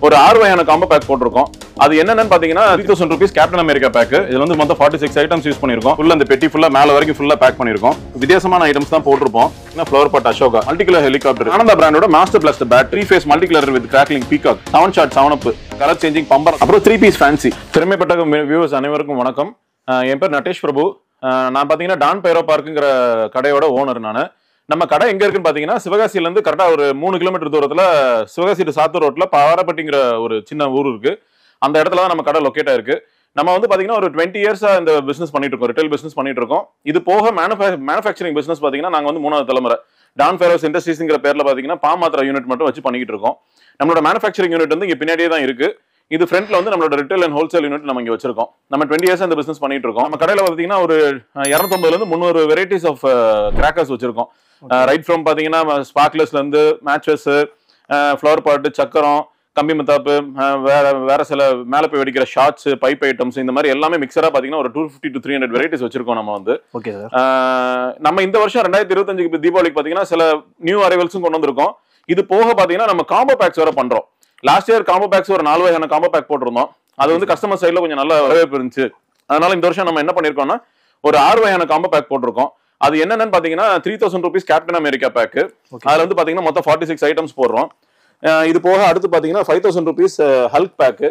ஒரு 6 வகையான combo back போட்டிருக்கோம். அது என்னன்னு பாத்தீங்கன்னா 3000 rupees கேப்டன் அமெரிக்கா பேக். இதுல வந்து மொத்தம் 46 ஐட்டம்ஸ் யூஸ் பண்ணிருக்கோம். ஃபுல்லா அந்த பெட்டி ஃபுல்லா மேல வரைக்கும் ஃபுல்லா பேக் பண்ணிருக்கோம். வித்தியாசமான ஐட்டம்ஸ் தான் போட்டிருப்போம். Flower pot Ashoka, multicolour helicopter, Ananda பிராண்டோட master blast bat, 3 phase multicolour with crackling peacock, 7 shot 7 up, colour changing bumper, அப்புறம் 3 பீஸ் ஃபேன்சி. திறமைப்பட்ட வியூவர்ஸ் அனைவருக்கும் வணக்கம். என் பேர் நட்டேஷ் பிரபு. நான் பாத்தீங்கன்னா டான் பைரோ பார்க்குங்கிற கடையோட ஓனர். நம்ம கடை எங்க இருக்குன்னு பாத்தீங்கன்னா சிவகாசியில இருந்து கரெக்டா ஒரு 3 கிலோமீட்டர் தூரத்துல சிவகாசி டு சாத்தூர் ரோட்ல பாவாரப்பட்டிங்கிற ஒரு சின்ன ஊர் இருக்கு. அந்த இடத்துல தான் நம்ம கடை லொக்கேட் ஆயிருக்கு. நம்ம வந்து பாத்தீங்கன்னா ஒரு 20 இயர்ஸா இந்த பிசினஸ் பண்ணிட்டு இருக்கோம், ரிட்டைல் பிசினஸ் பண்ணிட்டு இருக்கோம். இது போக மேனுஃபேக்சரிங் பிசினஸ் பாத்தீங்கன்னா நாங்க வந்து 3வது தலைமுறை. டான் பைரோஸ் இண்டஸ்ட்ரீஸ்ங்கிற பேர்ல பாத்தீங்கன்னா பாமாத்திரா யூனிட் மட்டும் வச்சு பண்ணிட்டு இருக்கோம். நம்மளோட மேனுஃபேக்சரிங் யூனிட் வந்து இங்க பின்னாடியே தான் இருக்கு. இது ஃப்ரண்ட்ல வந்து நம்மளோட ரிட்டைல் அண்ட் ஹோல்சேல் யூனிட் நம்ம இங்க வச்சிருக்கோம். நம்ம 20 இயர்ஸ் இந்த பிசினஸ் பண்ணிட்டு இருக்கோம். நம்ம கடையில பாத்தீங்கன்னா ஒரு 250 இருந்து 300 வெரைட்டிஸ் ஆஃப் கிராக்கர்ஸ் வச்சிருக்கோம். ரைட் ஃப்ரம் பாத்தீங்கன்னா ஸ்பார்க்லர்ஸ்ல இருந்து மேட்சஸ், ஃப்ளவர் பாட், சக்கரம், கம்பி மத்தாப்பு, வேற சில மேல போய் வெடிக்கிற ஷார்ட்ஸ், பைப் ஐட்டம்ஸ், இந்த மாதிரி எல்லாமே மிக்சரா பாத்தீங்கன்னா ஒரு 250 to 300 வெரைட்டிஸ் வச்சிருக்கோம். நம்ம வந்து நம்ம இந்த வருஷம் 2025 தீபாவளிக்கு பாத்தீங்கன்னா சில நியூ அரைவல்ஸும் கொண்டு வந்திருக்கோம். இது போக பாத்தீங்கன்னா நம்ம காம்போ பேக்ஸ் வேற பண்றோம். லாஸ்ட் இயர் காம்போ பேக்ஸ் ஒரு 4 வகையான காம்போ பேக் போட்டிருந்தோம். அது வந்து கஸ்டமர் சைட்ல கொஞ்சம் நல்ல வரவேற்பு இருந்துச்சு. அதனால இந்த வருஷம் நம்ம என்ன பண்ணிருக்கோம்னா ஒரு 6 வகையான காம்போ பேக் போட்டிருக்கோம். அது என்னன்னு பாத்தீங்கன்னா 3000 rupees கேப்டன் அமெரிக்கா பேக். அதுல வந்து பாத்தீங்கன்னா மொத்தம் 46 ஐட்டம்ஸ் போடுறோம். இது போக அடுத்து பாத்தீங்கன்னா 5000 rupees ஹல்க் பேக்.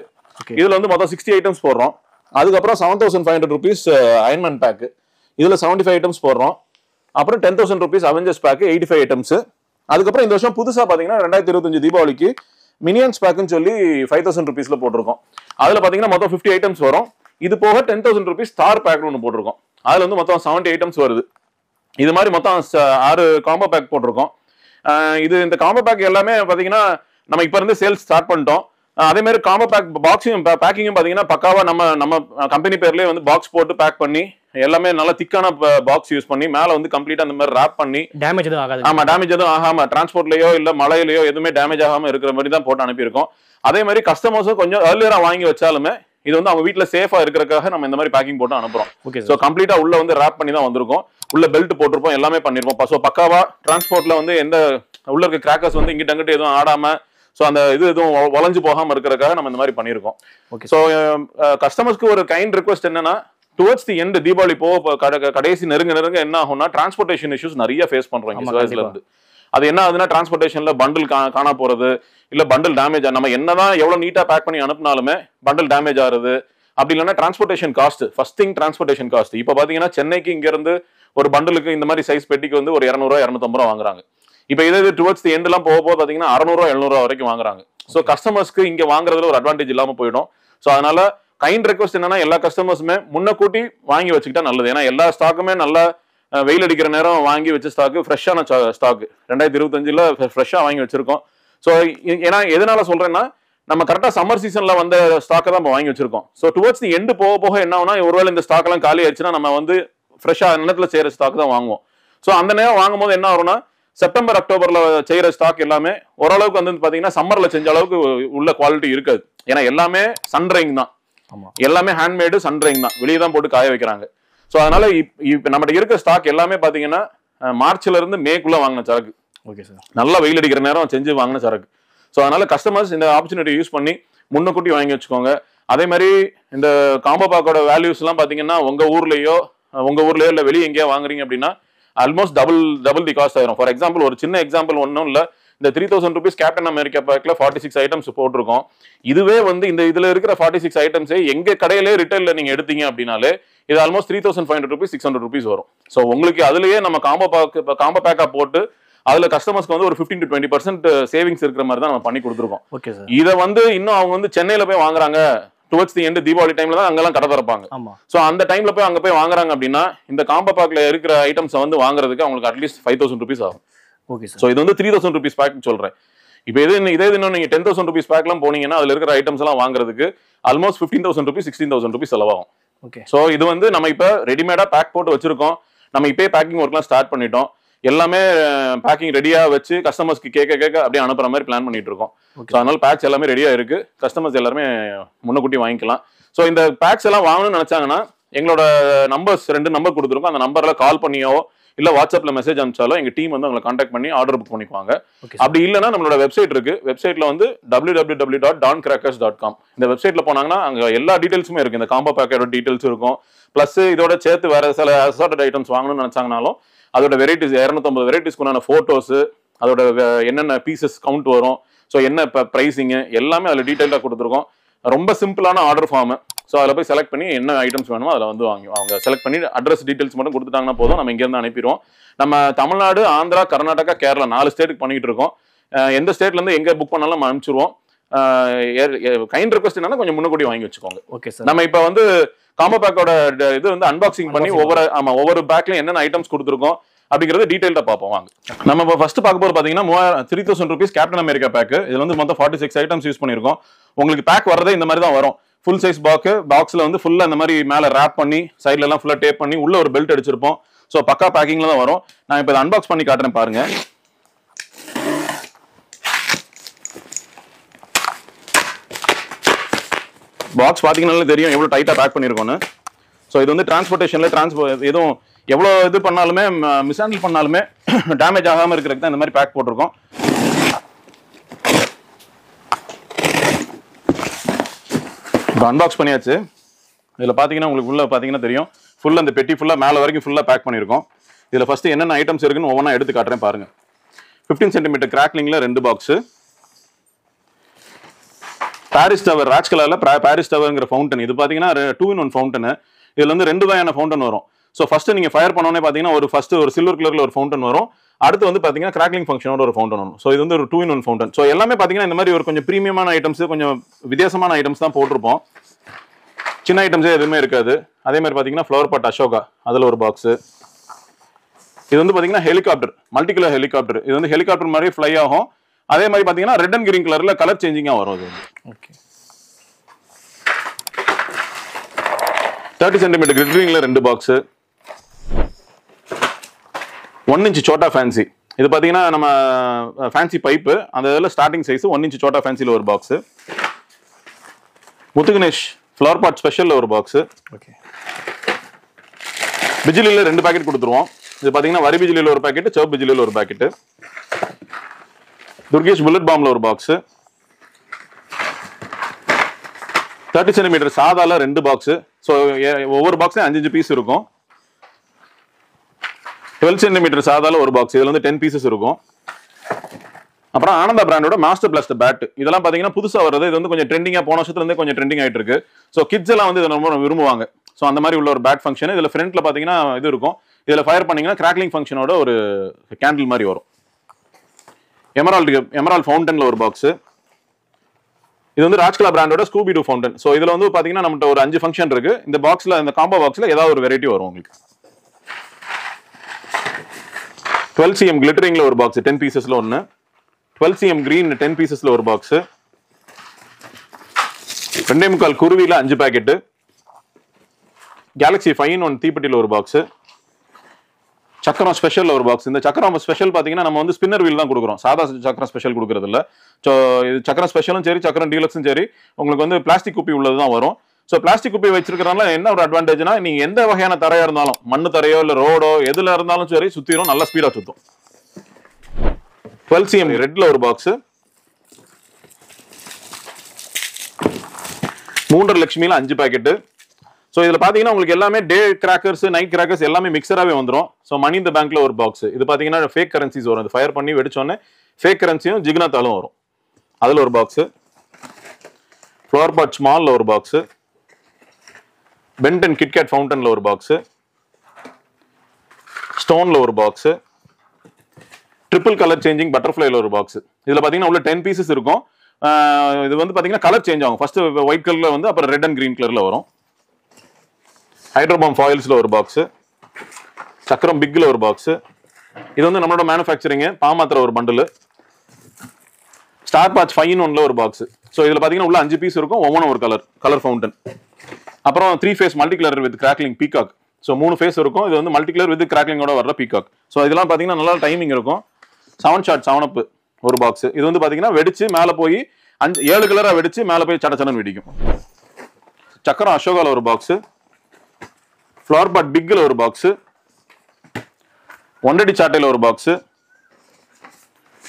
இதுல வந்து மொத்தம் 60 ஐட்டம்ஸ் போடுறோம். அதுக்கப்புறம் 7500 rupees அயன்மேன் பேக். இதுல 75 ஐட்டம்ஸ் போடுறோம். அப்புறம் 10,000 rupees அவெஞ்சர்ஸ் பேக் 85 ஐட்டம்ஸ். அதுக்கப்புறம் இந்த வருஷம் புதுசா பாத்தீங்கன்னா 2025 தீபாவளிக்கு மினியன்ஸ் பேக்னு சொல்லி 5000 rupeesல போட்டிருக்கோம். அதுல பாத்தீங்கன்னா மொத்தம் 50 ஐட்டம்ஸ் வரும். இது போக 10,000 rupees ஸ்டார் பேக்னு ஒன்று போட்டிருக்கோம். அதுல வந்து மொத்தம் 70 ஐட்டம்ஸ் வருது. இது மாதிரி மொத்தம் 6 காம்போ பேக் போட்டிருக்கோம். இந்த காம்போ பேக் எல்லாமே பாத்தீங்கன்னா நம்ம இப்ப இருந்து சேல்ஸ் ஸ்டார்ட் பண்ணிட்டோம். அதே மாதிரி காம்போ பேக் பாக்ஸிங் பேக்கிங்கும் பாத்தீங்கன்னா பக்காவா நம்ம கம்பெனி பேர்லயே வந்து பாக்ஸ் போட்டு பேக் பண்ணி எல்லாமே நல்லா திக்கான பாக்ஸ் யூஸ் பண்ணி மேல வந்து கம்ப்ளீட்டா அந்த மாதிரி ராப் பண்ணி டேமேஜ் எதுவும் ஆகாது. ஆமா, டேமேஜ் எதுவும் ஆகாம டிரான்ஸ்போர்ட்லயோ இல்ல மழையிலயோ எதுவுமே டேமேஜ் ஆகாம இருக்கிற மாதிரி தான் போட்டு அனுப்பியிருக்கோம். அதே மாதிரி கஸ்டமர்ஸும் கொஞ்சம் ஏர்லியரா வாங்கி வச்சாலுமே இது வந்து அவங்க வீட்டுல சேஃபா இருக்கிறதுக்காக நம்ம இந்த மாதிரி பேக்கிங் போட்டு அனுப்புறோம். சோ கம்ப்ளீட்டா உள்ள வந்து ராப் பண்ணி தான் வந்திருக்கோம். உள்ள பெல்ட் போட்டிருப்போம், எல்லாமே பண்ணிருப்போம். சோ பக்காவா டிரான்ஸ்போர்ட்ல வந்து எந்த உள்ள இருக்க கிராக்கர்ஸ் வந்து இங்கிட்ட அங்கிட்ட எதுவும் ஆடாம சோ அந்த இது எதுவும் வளைஞ்சு போகாம இருக்கிறதுக்காக நம்ம இந்த மாதிரி பண்ணிருக்கோம். சோ கஸ்டமர்ஸ்க்கு ஒரு கைண்ட் ரிக்வெஸ்ட் என்னன்னா டுவர்ட்ஸ் தி எண்ட் தீபாவளி போக கடைசி நெருங்க என்ன ஆகும்னா டிரான்ஸ்போர்டேஷன் இஷ்யூஸ் நிறைய ஃபேஸ் பண்றோம் சிவகாசில இருந்து. அது என்ன ஆகுதுன்னா டிரான்ஸ்போர்டேஷன்ல பண்டில் காணா போறது, இல்ல பண்டில் டேமேஜ், நம்ம என்னதான் எவ்வளவு நீட்டா பேக் பண்ணி அனுப்பினாலுமே பண்டில் டேமேஜ் ஆகுது. அப்படி இல்லைன்னா transportation cost, first thing transportation cost. இப்ப பாத்தீங்கன்னா சென்னைக்கு இங்க இருந்து ஒரு பண்டிலுக்கு இந்த மாதிரி சைஸ் பெட்டிக்கு வந்து ஒரு 200 250 வாங்குறாங்க. இப்ப இது டுவர்ட்ஸ் தி எண்ட் எல்லாம் போக பாத்தீங்கன்னா 600 700 வரைக்கும் வாங்குறாங்க. சோ கஸ்டமர்ஸ்க்கு இங்க வாங்குறதுல ஒரு அட்வான்டேஜ் இல்லாம போயிடும். சோ அதனால கைண்ட் ரெக்வஸ்ட் என்னன்னா எல்லா கஸ்டமர்ஸுமே முன்னக்கூட்டி வாங்கி வச்சுக்கிட்டா நல்லது. ஏன்னா எல்லா ஸ்டாக்குமே நல்லா வெயில் அடிக்கிற நேரம் வாங்கி வச்ச ஸ்டாக்கு, ஃப்ரெஷ்ஷான ஸ்டாக் 2025ல ஃப்ரெஷ்ஷா வாங்கி வச்சிருக்கோம். ஸோ ஏன்னா எதனால சொல்றேன்னா நம்ம கரெக்டா சம்மர் சீசன்ல வந்த ஸ்டாக்கை தான் வாங்கி வச்சிருக்கோம். ஸோ டுவர்ட்ஸ் தி எண்டு போக என்ன ஆகுனா ஒருவேளை இந்த ஸ்டாக் எல்லாம் காலி ஆயிடுச்சுன்னா நம்ம வந்து ஃப்ரெஷ்ஷா நிலத்துல செய்யற ஸ்டாக் தான் வாங்குவோம். ஸோ அந்த நேரம் வாங்கும் போது என்ன ஆகும்னா செப்டம்பர் அக்டோபர்ல செய்யற ஸ்டாக் எல்லாமே ஓரளவுக்கு வந்து பாத்தீங்கன்னா சம்மர்ல செஞ்ச அளவுக்கு உள்ள குவாலிட்டி இருக்காது. ஏன்னா எல்லாமே சன்ரைங் தான், எல்லாமே ஹேண்ட்மேடு சன்ரைங் தான், வெளியே தான் போட்டு காய வைக்கிறாங்க. ஸோ அதனால இப்ப நம்மகிட்ட இருக்க ஸ்டாக் எல்லாமே பாத்தீங்கன்னா மார்ச்ல இருந்து மேக்குள்ள வாங்கின சரக்கு. நல்லா வெயில் அடிக்கிற நேரம் செஞ்சு வாங்கின சரக்கு. ஸோ அதனால கஸ்டமர்ஸ் இந்த ஆப்பர்ச்சுனிட்டி யூஸ் பண்ணி முன்னக்கூட்டி வாங்கி வச்சுக்கோங்க. அதே மாதிரி இந்த காம்போ பேக்கோட வேல்யூஸ் எல்லாம் பாத்தீங்கன்னா உங்க ஊர்லயோ இல்ல வெளியே எங்கேயோ வாங்குறீங்க அப்படின்னா ஆல்மோஸ்ட் டபுள் தி காஸ்ட் ஆயிரும். ஃபார் எக்ஸாம்பிள் ஒரு சின்ன எக்ஸாம்பிள் ஒன்றும் இல்ல, இந்த 3000 rupees கேப்டன் அமெரிக்கா பேக்ல 46 ஐட்டம்ஸ் போட்டிருக்கோம். இதுவே வந்து இதுல இருக்கிற 46 ஐட்டம்ஸே எங்க கடையிலே ரிட்டைல்ல நீங்க எடுத்தீங்க அப்படின்னாலே இது ஆல்மோஸ்ட் 3500 rupees 600 rupees வரும். ஸோ உங்களுக்கு அதுலயே நம்ம காம்போ பேக்கா போட்டு அதுல கஸ்டமர்ஸ்க்கு வந்து ஒரு 15 to 20% சேவிங்ஸ் இருக்கிற மாதிரி தான் நம்ம பண்ணி கொடுத்துருக்கோம். இதை வந்து இன்னும் அவங்க வந்து சென்னையில போய் வாங்குறாங்க, டுவர்ட்ஸ் தி எண்ட் தீபாவளி டைம்ல தான் அங்கெல்லாம் கடை திறப்பாங்க. சோ அந்த டைம்ல போய் அங்க போய் வாங்குறாங்க அப்படின்னா இந்த காம்போ பேக்ல இருக்கிற ஐட்டம்ஸ் வந்து வாங்குறதுக்கு அவங்களுக்கு அட்லீஸ்ட் 5000 rupees ஆகும். சோ இது வந்து 3000 rupees பேக் சொல்றேன். இப்போ இதே இன்னும் நீங்க 10,000 rupees பேக்லாம் போனீங்கன்னா அதுல இருக்கிற ஐட்டம்ஸ் எல்லாம் வாங்குறதுக்கு ஆல்மோஸ்ட் 15,000 rupees 16,000 rupees செலவாகும். சோ இது வந்து நம்ம இப்ப ரெடிமேடா பேக் போட்டு வச்சிருக்கோம். நம்ம இப்பயே பேக்கிங் ஒர்க்லாம் ஸ்டார்ட் பண்ணிட்டோம். எல்லாமே பேக்கிங் ரெடியா வச்சு கஸ்டமர்ஸ்க்கு கேட்க அப்படியே அனுப்புற மாதிரி பிளான் பண்ணிட்டு இருக்கோம். ஸோ அதனால பேக்ஸ் எல்லாமே ரெடியா இருக்கு, கஸ்டமர்ஸ் எல்லாருமே முன்னக்கூட்டி வாங்கிக்கலாம். ஸோ இந்த பேக்ஸ் எல்லாம் வாங்கணும்னு நினைச்சாங்கன்னா எங்களோட நம்பர்ஸ் 2 நம்பர் கொடுத்துருக்கோம். அந்த நம்பர்ல கால் பண்ணியோ இல்ல வாட்ஸ்அப்ல மெசேஜ் அனுப்பிச்சாலும் எங்க டீம் வந்து உங்களை கான்டாக்ட் பண்ணி ஆர்டர் புக் பண்ணிக்குவாங்க. அப்படி இல்லைன்னா நம்மளோட வெப்சைட் இருக்கு. வெப்சைட்ல வந்து www.dancrackers.com. இந்த வெப்சைட்ல போனாங்கன்னா அங்க எல்லா டீடைல்ஸுமே இருக்கு. இந்த காம்போ பேக்கோட டீடைல்ஸ் இருக்கும். பிளஸ் இதோட சேர்த்து வேற சில அசார்டட் ஐட்டம்ஸ் வாங்கணும்னு நினைச்சாங்கனாலும் அதோட வெரைட்டிஸ் 250 வெரைட்டிஸ்க்குண்டான போட்டோஸ், அதோட என்னென்ன பீசஸ் கவுண்ட் வரும், ஸோ என்ன ப்ரைஸிங்கு எல்லாமே அதில் டீட்டெயிலாக கொடுத்துருக்கோம். ரொம்ப சிம்பிளான ஆர்டர் ஃபார்ம். ஸோ அதில் போய் செலக்ட் பண்ணி என்ன ஐட்டம்ஸ் வேணுமோ அதில் வந்து அவங்க செலக்ட் பண்ணி அட்ரஸ் டீட்டெயில்ஸ் மட்டும் கொடுத்துட்டாங்கன்னா போதும், நம்ம இங்கேருந்து அனுப்பிடுவோம். நம்ம தமிழ்நாடு, ஆந்திரா, கர்நாடகா, கேரளா 4 ஸ்டேட்டுக்கு பண்ணிட்டு இருக்கோம். எந்த ஸ்டேட்லேருந்து எங்கே புக் பண்ணாலும் நம்ம அனுப்பிச்சிருவோம். கைண்ட் ரெக்வஸ்ட் என்னன்னா கொஞ்சம் முன்னக்கூட்டி வாங்கி வச்சுக்கோங்க. Okay sir. நம்ம இப்போ வந்து காம்போ பேக்கோட இது வந்து அன்பாக்சிங் பண்ணி ஒவ்வொரு பேக்லையும் என்னென்ன ஐட்டம்ஸ் கொடுத்துருக்கோம் அப்படிங்கிறது டீடைல்டா பார்ப்போம். வாங்க. நம்ம இப்போ ஃபர்ஸ்ட் பார்க்க போது பார்த்தீங்கன்னா 3000 rupees கேப்டன் அமெரிக்கா பேக். இதுல வந்து மொத்தம் 46 ஐட்டம்ஸ் யூஸ் பண்ணியிருக்கோம். உங்களுக்கு பேக் வரதே இந்த மாதிரி தான் வரும். ஃபுல் சைஸ் பாக்ஸ்ல வந்து ஃபுல்லா இந்த மாதிரி மேல ரேப் பண்ணி சைட்ல எல்லாம் ஃபுல்லா டேப் பண்ணி உள்ள ஒரு பெல்ட் அடிச்சிருப்போம். ஸோ பக்கா பேக்கிங்ல தான் வரும். நான் இப்போ இதை அன்பாக்ஸ் பண்ணி காட்டுறேன் பாருங்க. பாக்ஸ் பார்த்தீங்கன்னாலே தெரியும் எவ்வளோ டைட்டாக பேக் பண்ணியிருக்கோன்னு. ஸோ இது வந்து டிரான்ஸ்போர்ட்டேஷன்ல எதுவும் எவ்வளோ இது பண்ணாலுமே மிஸ்ஹேண்டில் பண்ணாலுமே டேமேஜ் ஆகாமல் இருக்கிறதுக்கு தான் இந்த மாதிரி பேக் போட்டிருக்கோம். இப்போ அன்பாக்ஸ் பண்ணியாச்சு. இதில் பார்த்தீங்கன்னா உங்களுக்கு உள்ள பார்த்தீங்கன்னா தெரியும் ஃபுல்லாக அந்த பெட்டி ஃபுல்லாக மேலே வரைக்கும் ஃபுல்லாக பேக் பண்ணியிருக்கோம். இதில் ஃபஸ்ட்டு என்னென்ன ஐட்டம்ஸ் இருக்குன்னு ஒவ்வொன்றா எடுத்து காட்டுறேன் பாருங்கள். 15 cm கிராக்லிங்கில் 2 box. Paris tower Raj கலரில் பாரிஸ் டவர்ங்கிற ஃபவுண்டன். இது பார்த்தீங்கன்னா 2-in-1 ஃபவுண்டன். இதில் வந்து 2 வகையான ஃபவுண்டன் வரும். ஸோ ஃபர்ஸ்ட் நீங்கள் ஃபயர் பண்ணோன்னே பார்த்தீங்கன்னா ஒரு சில்வர் கலரில் ஒரு ஃபவுண்டன் வரும். அடுத்து வந்து பார்த்தீங்கன்னா கிராக்லிங் ஃபங்க்ஷனோட ஒரு ஃபவுண்டன் வரும். ஸோ இது வந்து ஒரு 2-in-1 ஃபவுண்டன். ஸோ எல்லாமே பார்த்தீங்கன்னா இந்த மாதிரி ஒரு கொஞ்சம் ப்ரீமியமான ஐட்டம்ஸ், கொஞ்சம் வித்தியாசமான ஐட்டம்ஸ் தான் போட்டிருப்போம். சின்ன ஐட்டம்ஸே எதுவுமே இருக்காது. அதே மாதிரி பார்த்தீங்கன்னா ஃப்ளவர் பாட் அசோகா, அதில் ஒரு பாக்ஸு. இது வந்து பார்த்தீங்கன்னா ஹெலிகாப்டர், மல்டி கலர் ஹெலிகாப்டர். இது வந்து ஹெலிகாப்டர் மாதிரி ஃப்ளை ஆகும். அதே மாதிரி பார்த்தீங்கன்னா ரெட் அண்ட் கிரீன் கலரில் கலர் சேஞ்சிங்காக வரும். அது ஓகே. 30 cm கிரிட்ரிங்ல 2 பாக்ஸு. 1 inch சோட்டா ஃபேன்சி. இது பார்த்தீங்கன்னா நம்ம ஃபேன்சி பைப்பு, அந்த இதில் ஸ்டார்டிங் சைஸ் 1 inch சோட்டா ஃபேன்சியில் ஒரு பாக்ஸு. முத்துகணேஷ் ஃப்ளவர் பாட் ஸ்பெஷலில் ஒரு பாக்ஸு. ஓகே. பிஜிலியில் 2 பேக்கெட் கொடுத்துருவோம். இது பார்த்தீங்கன்னா வரி பிஜிலியில் ஒரு பேக்கெட், சிவப்பு பிஜிலியில் ஒரு பேக்கெட்டு. துர்கேஷ் புல்லட் பாம்ல ஒரு பாக்ஸு. 30 cm சாதால 2 box. ஸோ ஒவ்வொரு பாக்ஸ்லையும் 5 பீஸ் இருக்கும். 12 cm சாதால ஒரு பாக்ஸ். இதுல வந்து 10 பீசஸ் இருக்கும். அப்புறம் ஆனந்தா பிராண்டோட மாஸ்டர் பிளாஸ்டர் பேட். இதெல்லாம் பார்த்தீங்கன்னா புதுசாக வருது. இது வந்து கொஞ்சம் ட்ரெண்டிங்காக போன வருஷத்துலேருந்து கொஞ்சம் ட்ரெண்டிங் ஆகிட்டு இருக்கு. ஸோ கிட்ஸ் எல்லாம் வந்து இதை ரொம்ப விரும்புவாங்க. ஸோ அந்த மாதிரி உள்ள ஒரு பேட் ஃபங்க்ஷன். இதில் ஃப்ரண்ட்ல பார்த்தீங்கன்னா இது இருக்கும். இதில் ஃபயர் பண்ணீங்கன்னா கிராக்லிங் ஃபங்க்ஷனோட ஒரு கேண்டில் மாதிரி வரும். எமரால்ட் ஃபவுண்டன்ல ஒரு பாக்ஸ். இது வந்து ராஜ்கலா பிராண்டோட ஸ்கூபி டூ ஃபவுண்டன். ஸோ இதில் வந்து பார்த்தீங்கன்னா நம்மகிட்ட ஒரு 5 ஃபங்க்ஷன் இருக்கு. இந்த பாக்ஸில், இந்த காம்போ பாக்ஸில் ஏதாவது ஒரு வெரைட்டி வரும் உங்களுக்கு. 12 cm கிளிட்டரிங்ல ஒரு பாக்ஸ் 10 பீசஸ்ல ஒன்று. 12 cm கிரீன் 10 பீசஸ்ல ஒரு பாக்ஸ். 2.25 குருவியில் 5 பேக்கெட்டு. கேலக்ஸி 5-in-1 தீப்பெட்டியில் ஒரு பாக்ஸ். சக்கரம் ஸ்பெஷல் ஒரு பாக்ஸ். இந்த சக்கரம் ஸ்பெஷல் பார்த்தீங்கன்னா நம்ம வந்து ஸ்பின்னர் வீல் தான் கொடுக்குறோம். சாதா சக்கரம் ஸ்பெஷல் கொடுக்கறது இல்லை. ஸோ இது சக்கரம் ஸ்பெஷலும் சரி, சக்கரம் டீலக்ஸும் சரி, உங்களுக்கு வந்து பிளாஸ்டிக் குப்பி உள்ளது தான் வரும். ஸோ பிளாஸ்டிக் குப்பி வச்சிருக்கிறதுனால என்ன ஒரு அட்வான்டேஜ்னா, நீங்க எந்த வகையான தரையா இருந்தாலும், மண்ணு தரையோ இல்லை ரோடோ எதுல இருந்தாலும் சரி, சுத்திரும், நல்லா ஸ்பீடா சுத்தும். 12 cm ரெட்ல ஒரு பாக்ஸ். 3 லட்சுமியில 5 பேக்கெட்டு. ஸோ இதில் பார்த்தீங்கன்னா உங்களுக்கு எல்லாமே டே கிராக்கர்ஸ், நைட் கிராக்கர்ஸ் எல்லாமே மிக்சராகவே வந்துடும். ஸோ மணி இந்த பேங்க்ல ஒரு பாக்ஸ். இது பார்த்தீங்கன்னா ஃபேக் கரன்சிஸ் வரும். அது ஃபயர் பண்ணி வெடிச்சோன்னே ஃபேக் கரன்சியும் ஜிக்னாத்தாலும் வரும். அதில் ஒரு பாக்ஸ். ஃப்ளவர் பாட் ஸ்மால்ல ஒரு பாக்ஸ். பென்டன் கிட்கேட் ஃபவுண்டன்ல ஒரு பாக்ஸ். ஸ்டோன்ல ஒரு பாக்ஸ். ட்ரிபிள் கலர் சேஞ்சிங் பட்டர்ஃப்ளைல ஒரு பாக்ஸ். இதில் பார்த்தீங்கன்னா உள்ள 10 பீசஸ் இருக்கும். இது வந்து பார்த்தீங்கன்னா கலர் சேஞ்ச் ஆகும். ஃபர்ஸ்ட் ஒயிட் கலர்ல வந்து அப்புறம் ரெட் அண்ட் கிரீன் கலர்ல வரும். ஹைட்ரோபாம் ஃபாயில்ஸ்ல ஒரு பாக்ஸ். சக்கரம் பிக்ல ஒரு பாக்ஸ். இது வந்து நம்மளோட மேனுஃபேக்சரிங் பாமாத்திர ஒரு பண்டில். ஸ்டார் பாட்ச் 5-in-1 ஒரு பாக்ஸ். ஸோ இதில் பார்த்தீங்கன்னா உள்ள 5 பீஸ் இருக்கும். ஒவ்வொன்றும் ஒரு கலர் ஃபவுண்டன். அப்புறம் 3 phase multi colour with crackling peacock. So 3 phase இருக்கும். இது வந்து மல்டி கலர் வித் கிராக்லிங்கோட வர்ற பீகாக். ஸோ இதெல்லாம் பார்த்தீங்கன்னா நல்லா டைமிங் இருக்கும். 7 ஷாட் 7 அப் ஒரு பாக்ஸ். இது வந்து பார்த்தீங்கன்னா வெடிச்சு மேலே போய் 7 கலரா வெடிச்சு மேலே போய் சடச்சடன் வெடிக்கும். சக்கரம் அசோகால ஒரு பாக்ஸ். ஃப்ளவர் பாட் பிக்ல ஒரு பாக்ஸ். 1 அடி சாட்டையில ஒரு பாக்ஸ்,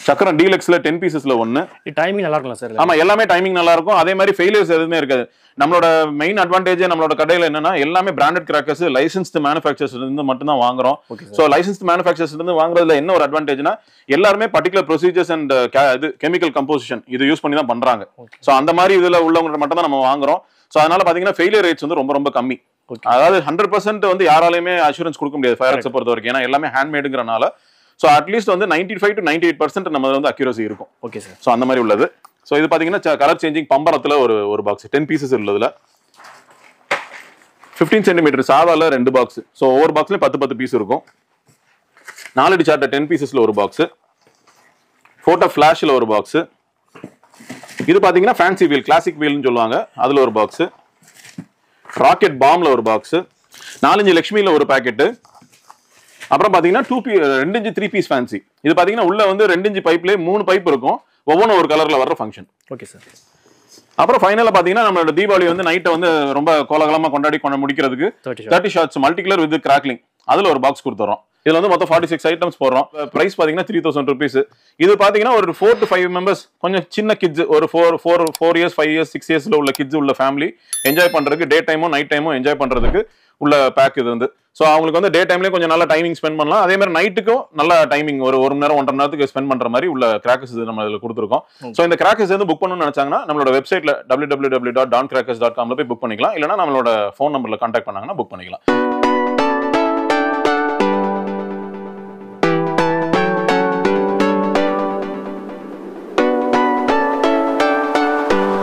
சக்கரம் டீலக்ஸ்ல 10 பீசஸ்ல ஒன்னு. டைமிங் நல்லா இருக்கும்ல சார்? ஆமா, எல்லாமே டைமிங் நல்லா இருக்கும். அதே மாதிரி ஃபெயிலியர்ஸ் எதுவுமே இருக்காது. நம்மளோட மெயின் அட்வான்டேஜ் நம்மளோட கடையில என்னன்னா எல்லாமே பிராண்டட் கிராக்கர்ஸ், லைசன்ஸ்டு மேனுஃபேக்சர்ஸ் இருந்து மட்டும் தான் வாங்குறோம். சோ லைசன்ஸ்டு மேனுஃபேக்சர்ஸ் இருந்து வாங்குறதுல என்ன ஒரு அட்வான்டேஜ்னா எல்லாருமே பர்டிகுலர் ப்ரொசீஜர்ஸ் அண்ட் இது கெமிக்கல் கம்போசிஷன் இது யூஸ் பண்ணி தான் பண்றாங்க. சோ அந்த மாதிரி இதுல உள்ளவங்க மட்டும் தான் நம்ம வாங்குறோம். சோ அதனால பாத்தீங்கன்னா ஃபெயிலியர் ரேட்ஸ் வந்து ரொம்ப ரொம்ப கம்மி. அதாவது 100% வந்து யாராலையுமே அஷூரன்ஸ் கொடுக்க முடியாது ஃபயராக்ஸை பொறுத்த வரைக்கும். ஏன்னா எல்லாமே ஹேண்ட்மேடுங்கிறனால. ஸோ அட்லீஸ்ட் வந்து 95 to 98% நம்ம வந்து அக்யூரசி இருக்கும். Okay sir. ஸோ அந்த மாதிரி உள்ளது. ஸோ இது பார்த்தீங்கன்னா கலர் சேஞ்சிங் பம்பரத்தில் ஒரு பாக்ஸ் 10 பீசஸ் உள்ளதுல 15 சென்டிமீட்டர் சாதால 2 பாக்ஸ். ஸோ ஒவ்வொரு பாக்ஸ்லையும் 10 பீஸ் இருக்கும். 4 அடி சார்ட்டை 10 பீசஸ்ல ஒரு பாக்ஸ், போட்டோ ஃபிளாஷ்ல ஒரு பாக்ஸ். இது பார்த்தீங்கன்னா ஃபேன்சி வீல், கிளாசிக் வீல்னு சொல்லுவாங்க, அதுல ஒரு பாக்ஸ். ராக்கெட் பாம்ல ஒரு பாக்ஸ், 4 இன்ச் லட்சுமியில ஒரு பாக்கெட்டு. அப்புறம் பாத்தீங்கன்னா 2 இன்ச் 3 பீஸ் ஃபேன்சி. இது பாத்தீங்கன்னா உள்ள வந்து 2 இன்ச் பைப்லேயே 3 பைப் இருக்கும், ஒவ்வொன்றும் ஒரு கலர்ல வர்ற ஃபங்க்ஷன். Okay sir. அப்புறம் ஃபைனலா பாத்தீங்கன்னா நம்மளோட தீபாவளி வந்து நைட்டை வந்து ரொம்ப கோலாகலமா கொண்டாடி முடிக்கிறதுக்கு 30 shots multi colour with crackling அதுல ஒரு பாக்ஸ் கொடுத்துறோம். இதுல வந்து மொத்தம் 46 ஐட்டம்ஸ் போடுறோம். பிரைஸ் பாத்தீங்கன்னா 3000 rupees. இது பாத்தீங்கன்னா ஒரு 4 to 5 மெம்பர்ஸ், கொஞ்சம் சின்ன கிட்ஸ், ஒரு 4 இயர்ஸ் 5 இயர்ஸ் 6 இயர்ஸ்ல உள்ள கிட்ஸ் உள்ள ஃபேமிலி என்ஜாய் பண்றதுக்கு, டே டைமும் நைட் டைமும் என்ஜாய் பண்றதுக்கு உள்ள பேக் இது வந்து. ஸோ அவங்களுக்கு வந்து டே டைம்லேயும் கொஞ்சம் நல்ல டைமிங் ஸ்பெண்ட் பண்ணலாம், அதே மாதிரி நைட்டுக்கும் நல்ல டைமிங் ஒரு மணி நேரம் 1.5 மணி நேரத்துக்கு ஸ்பெண்ட் பண்ற மாதிரி உள்ள கிராக்கர்ஸ் நம்ம இதில் கொடுத்துருக்கோம். ஸோ இந்த கிராக்கர்ஸ் வந்து புக் பண்ணணும்னு நினைச்சாங்கன்னா நம்மளோட வெப்சைட்ல www.dancrackers.com போய் புக் பண்ணிக்கலாம். இல்லைனா நம்மளோட ஃபோன் நம்பர்ல கான்டாக்ட் பண்ணாங்கன்னா புக் பண்ணிக்கலாம்.